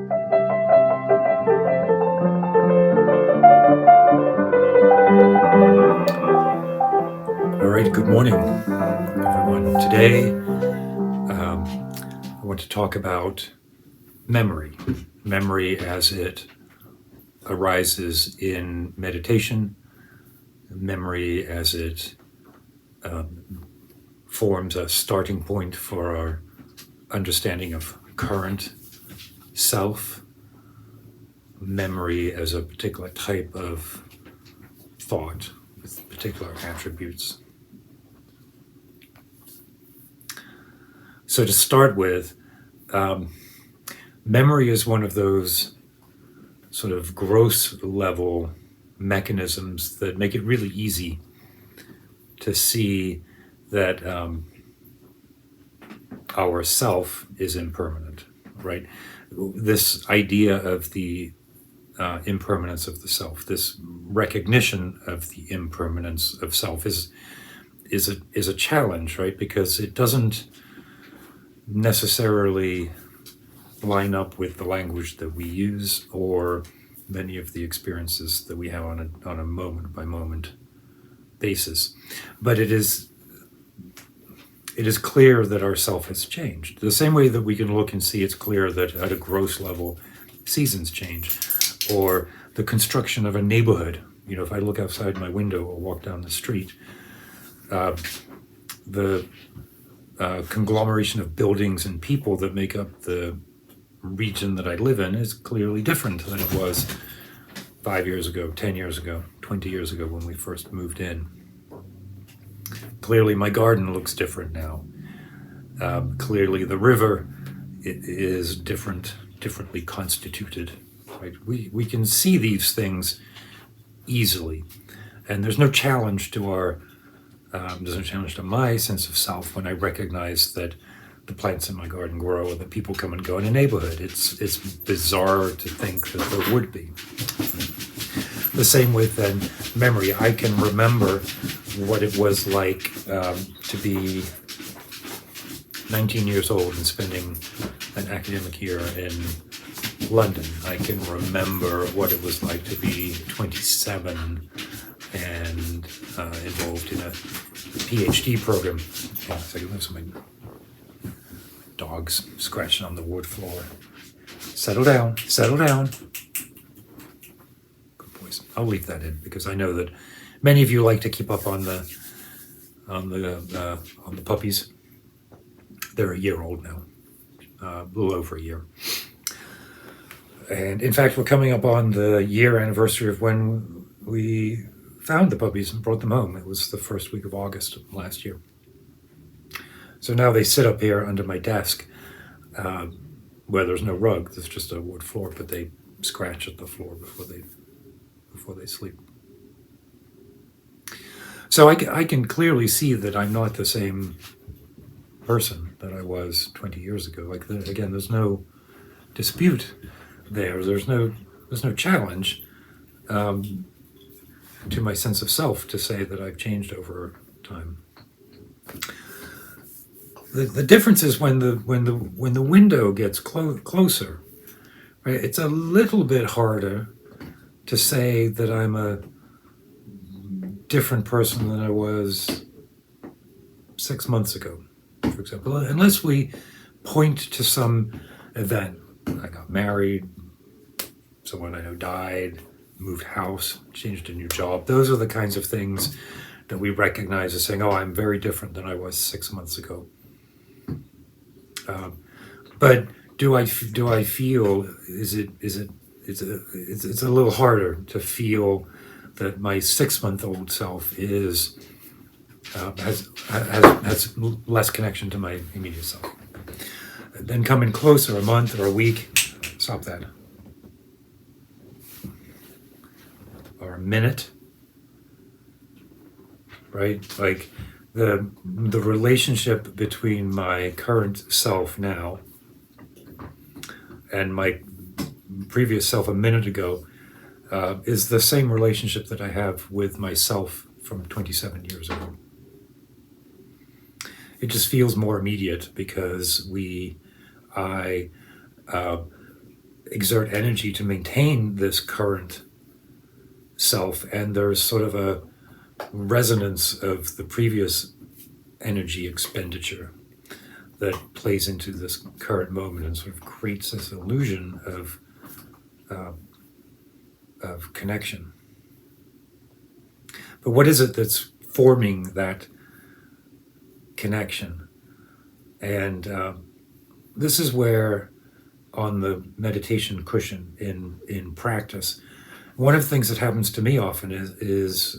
All right, good morning, everyone. Today, I want to talk about memory as it arises in meditation, memory as it forms a starting point for our understanding of current self, memory as a particular type of thought with particular attributes. So to start with, memory is one of those sort of gross level mechanisms that make it really easy to see that our self is impermanent, right? This idea of the impermanence of the self, this recognition of the impermanence of self is a challenge, right? Because it doesn't necessarily line up with the language that we use or many of the experiences that we have on a moment by moment basis. But it is clear that our self has changed. The same way that we can look and see it's clear that at a gross level seasons change, or the construction of a neighborhood. You know, if I look outside my window or walk down the street, the conglomeration of buildings and people that make up the region that I live in is clearly different than it was 5 years ago, 10 years ago, 20 years ago when we first moved in. Clearly my garden looks different now. Clearly the river is differently constituted. Right? We can see these things easily, and there's no challenge to my sense of self when I recognize that the plants in my garden grow and that people come and go in a neighborhood. It's bizarre to think that there would be. The same with memory. I can remember what it was like to be 19 years old and spending an academic year in London. I can remember what it was like to be 27 and involved in a PhD program. Yeah, so you have some dogs scratching on the wood floor. Settle down. Good boys. I'll leave that in because I know that many of you like to keep up on the puppies. They're a year old now, a little over a year. And in fact, we're coming up on the year anniversary of when we found the puppies and brought them home. It was the first week of August of last year. So now they sit up here under my desk, where there's no rug. There's just a wood floor, but they scratch at the floor before they sleep. So I can clearly see that I'm not the same person that I was 20 years ago. Like again, there's no dispute there. There's no challenge to my sense of self to say that I've changed over time. The difference is when the window gets closer, right? It's a little bit harder to say that I'm a different person than I was 6 months ago, for example, unless we point to some event. I got married, someone I know died, moved house, changed a new job. Those are the kinds of things that we recognize as saying, "Oh, I'm very different than I was 6 months ago." But do I feel? It's a little harder to feel that my 6-month-old self has less connection to my immediate self. Then coming closer, a month or a week, stop that, or a minute, right? Like the relationship between my current self now and my previous self a minute ago is the same relationship that I have with myself from 27 years ago. It just feels more immediate because exert energy to maintain this current self, and there's sort of a resonance of the previous energy expenditure that plays into this current moment and sort of creates this illusion of connection. But what is it that's forming that connection? And this is where, on the meditation cushion in practice, one of the things that happens to me often is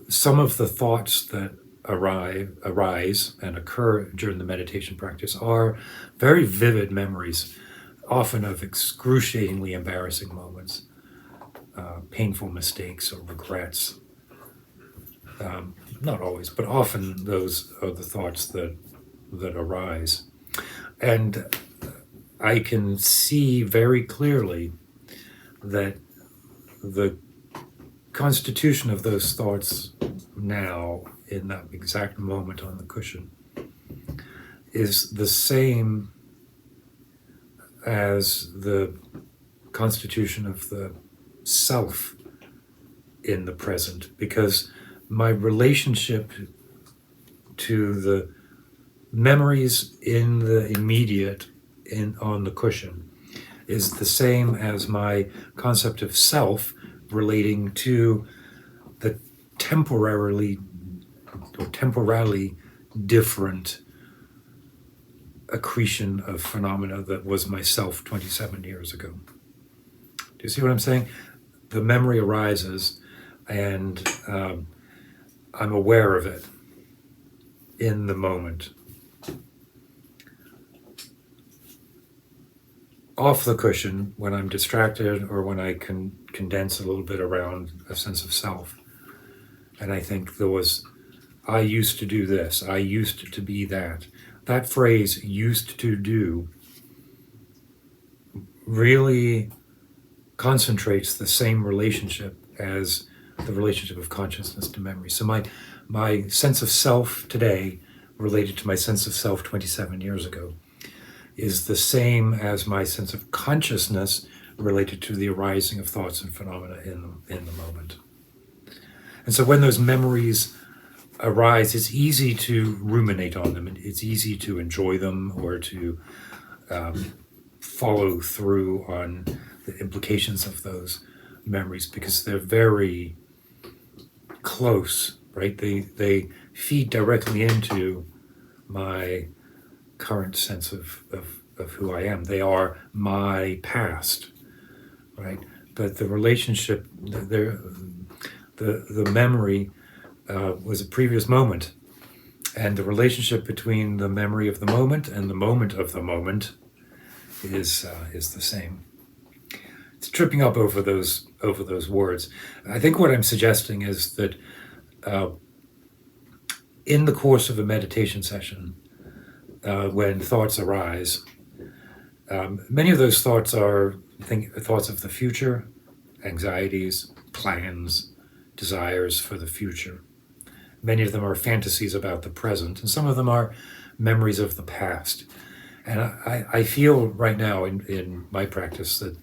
some of the thoughts that arise and occur during the meditation practice are very vivid memories, often of excruciatingly embarrassing moments, painful mistakes or regrets. Not always, but often those are the thoughts that arise. And I can see very clearly that the constitution of those thoughts now, in that exact moment on the cushion, is the same as the constitution of the self in the present, because my relationship to the memories in the immediate on the cushion is the same as my concept of self relating to the temporarily different accretion of phenomena that was myself 27 years ago. Do you see what I'm saying? The memory arises, and I'm aware of it in the moment. Off the cushion, when I'm distracted or when I can condense a little bit around a sense of self, and I think I used to do this, I used to be that. That phrase, used to do, really concentrates the same relationship as the relationship of consciousness to memory. So my sense of self today related to my sense of self 27 years ago is the same as my sense of consciousness related to the arising of thoughts and phenomena in the moment. And so when those memories arise, it's easy to ruminate on them, and it's easy to enjoy them or to follow through on the implications of those memories, because they're very close, right? They feed directly into my current sense of who I am. They are my past, right? But the relationship, the memory was a previous moment, and the relationship between the memory of the moment and the moment of the moment is the same. It's tripping up over those words. I think what I'm suggesting is that in the course of a meditation session, when thoughts arise, many of those thoughts are thoughts of the future, anxieties, plans, desires for the future. Many of them are fantasies about the present, and some of them are memories of the past. And I feel right now in my practice that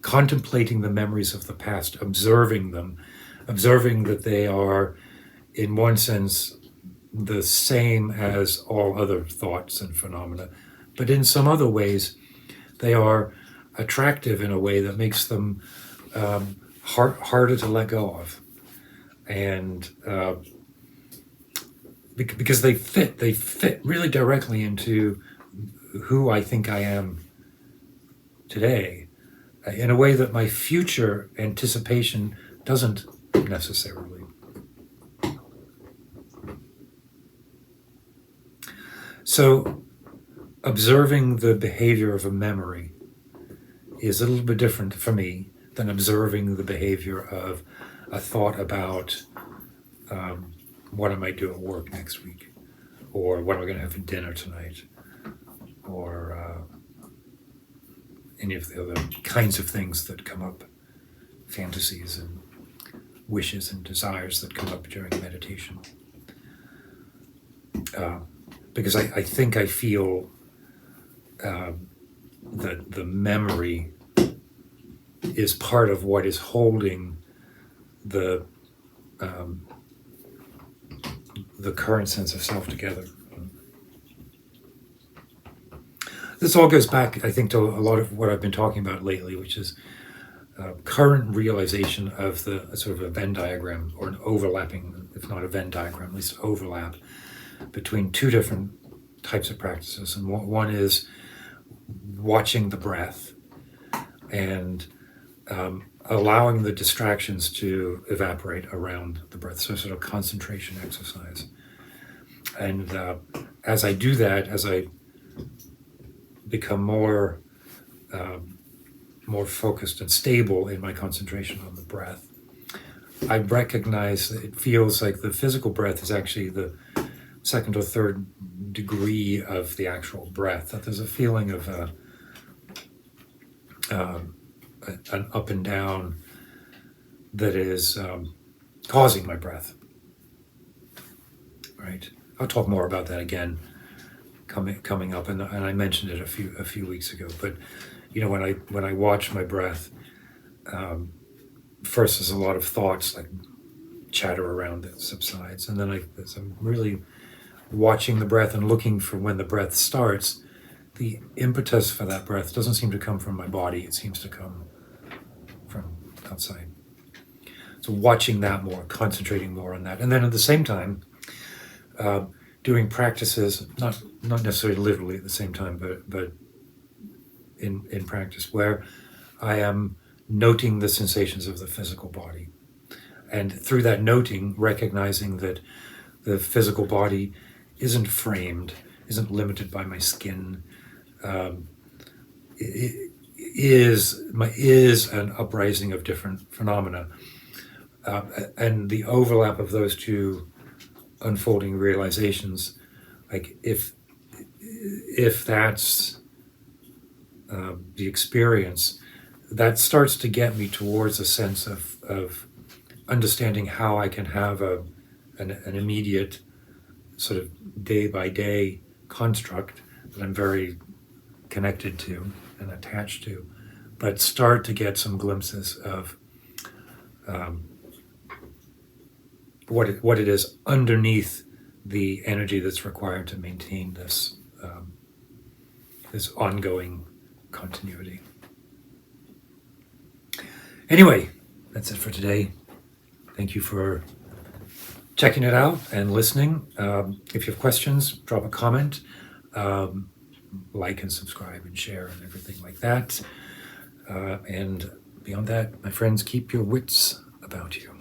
contemplating the memories of the past, observing them, observing that they are, in one sense, the same as all other thoughts and phenomena, but in some other ways, they are attractive in a way that makes them harder to let go of. And because they fit really directly into who I think I am today, in a way that my future anticipation doesn't necessarily. So observing the behavior of a memory is a little bit different for me than observing the behavior of a thought about what I might do at work next week, or what am I going to have for dinner tonight, or any of the other kinds of things that come up, fantasies and wishes and desires that come up during meditation. Because I think I feel the memory is part of what is holding the current sense of self together. This all goes back, I think, to a lot of what I've been talking about lately, which is current realization of the sort of a Venn diagram, or an overlapping, if not a Venn diagram, at least overlap between two different types of practices. And one is watching the breath and allowing the distractions to evaporate around the breath, so sort of concentration exercise. And as I do that, as I become more focused and stable in my concentration on the breath, I recognize that it feels like the physical breath is actually the second or third degree of the actual breath, that there's a feeling of an up and down that is causing my breath. Right? I'll talk more about that again coming up, and I mentioned it a few weeks ago. But when I watch my breath, first there's a lot of thoughts like chatter around that subsides, and then as I'm really watching the breath and looking for when the breath starts, the impetus for that breath doesn't seem to come from my body, it seems to come from outside. So watching that more, concentrating more on that. And then at the same time, doing practices, not necessarily literally at the same time, but in practice, where I am noting the sensations of the physical body. And through that noting, recognizing that the physical body isn't framed, isn't limited by my skin, is an uprising of different phenomena. And the overlap of those two unfolding realizations, like if that's the experience, that starts to get me towards a sense of understanding how I can have an immediate sort of day by day construct that I'm very connected to and attached to, but start to get some glimpses of what it is underneath the energy that's required to maintain this ongoing continuity. Anyway, that's it for today. Thank you for checking it out and listening. If you have questions, drop a comment, like and subscribe and share and everything like that. And beyond that, my friends, keep your wits about you.